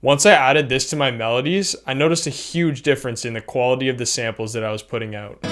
Once I added this to my melodies, I noticed a huge difference in the quality of the samples that I was putting out.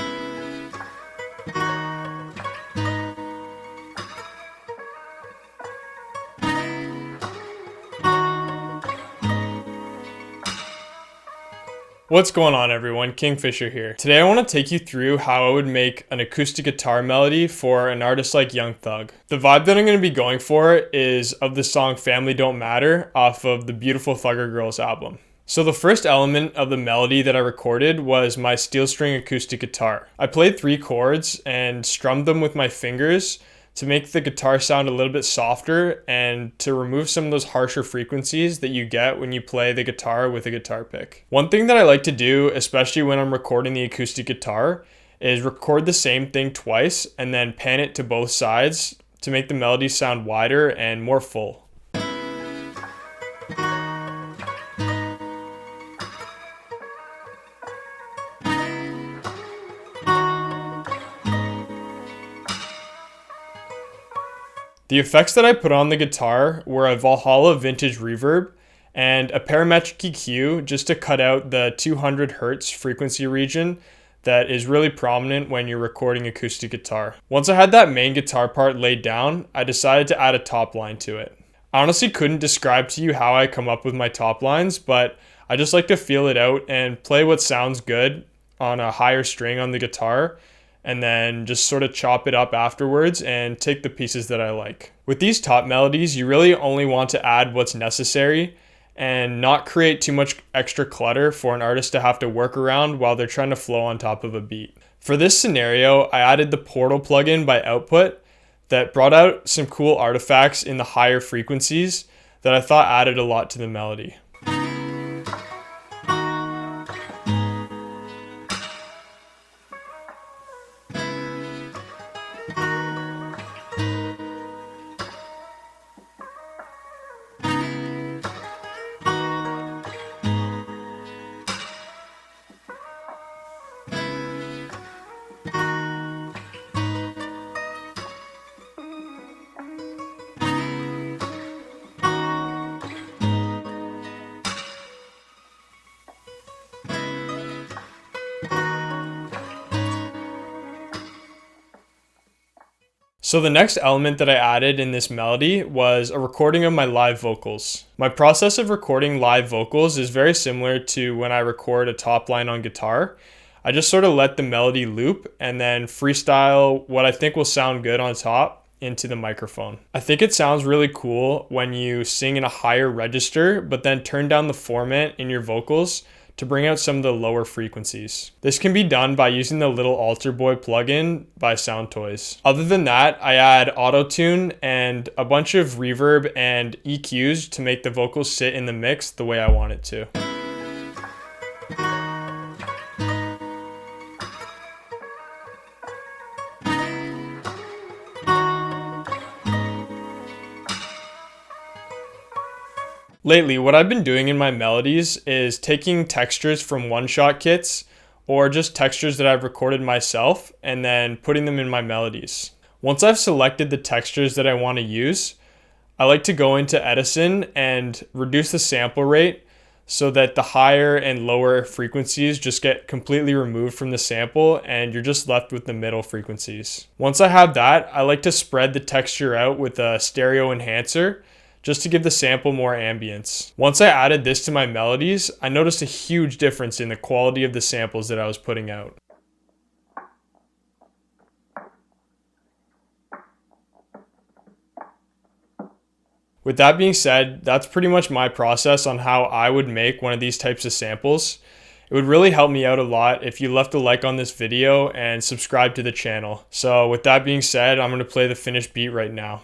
What's going on, everyone? Kingfisher here. Today I want to take you through how I would make an acoustic guitar melody for an artist like Young Thug. The vibe that I'm going to be going for is of the song Family Don't Matter off of the Beautiful Thugger Girls album. So the first element of the melody that I recorded was my steel string acoustic guitar. I played 3 chords and strummed them with my fingers to make the guitar sound a little bit softer and to remove some of those harsher frequencies that you get when you play the guitar with a guitar pick. One thing that I like to do, especially when I'm recording the acoustic guitar, is record the same thing twice and then pan it to both sides to make the melody sound wider and more full. The effects that I put on the guitar were a Valhalla vintage reverb and a parametric EQ just to cut out the 200 Hz frequency region that is really prominent when you're recording acoustic guitar. Once I had that main guitar part laid down, I decided to add a top line to it. I honestly couldn't describe to you how I come up with my top lines, but I just like to feel it out and play what sounds good on a higher string on the guitar, and then just sort of chop it up afterwards and take the pieces that I like. With these top melodies, you really only want to add what's necessary and not create too much extra clutter for an artist to have to work around while they're trying to flow on top of a beat. For this scenario, I added the Portal plugin by Output that brought out some cool artifacts in the higher frequencies that I thought added a lot to the melody. So the next element that I added in this melody was a recording of my live vocals. My process of recording live vocals is very similar to when I record a top line on guitar. I just sort of let the melody loop and then freestyle what I think will sound good on top into the microphone. I think it sounds really cool when you sing in a higher register, but then turn down the formant in your vocals to bring out some of the lower frequencies. This can be done by using the Little Altar Boy plugin by Soundtoys. Other than that, I add auto-tune and a bunch of reverb and EQs to make the vocals sit in the mix the way I want it to. Lately, what I've been doing in my melodies is taking textures from one-shot kits or just textures that I've recorded myself and then putting them in my melodies. Once I've selected the textures that I want to use, I like to go into Edison and reduce the sample rate so that the higher and lower frequencies just get completely removed from the sample and you're just left with the middle frequencies. Once I have that, I like to spread the texture out with a stereo enhancer just to give the sample more ambience. Once I added this to my melodies, I noticed a huge difference in the quality of the samples that I was putting out. With that being said, that's pretty much my process on how I would make one of these types of samples. It would really help me out a lot if you left a like on this video and subscribe to the channel. So with that being said, I'm going to play the finished beat right now.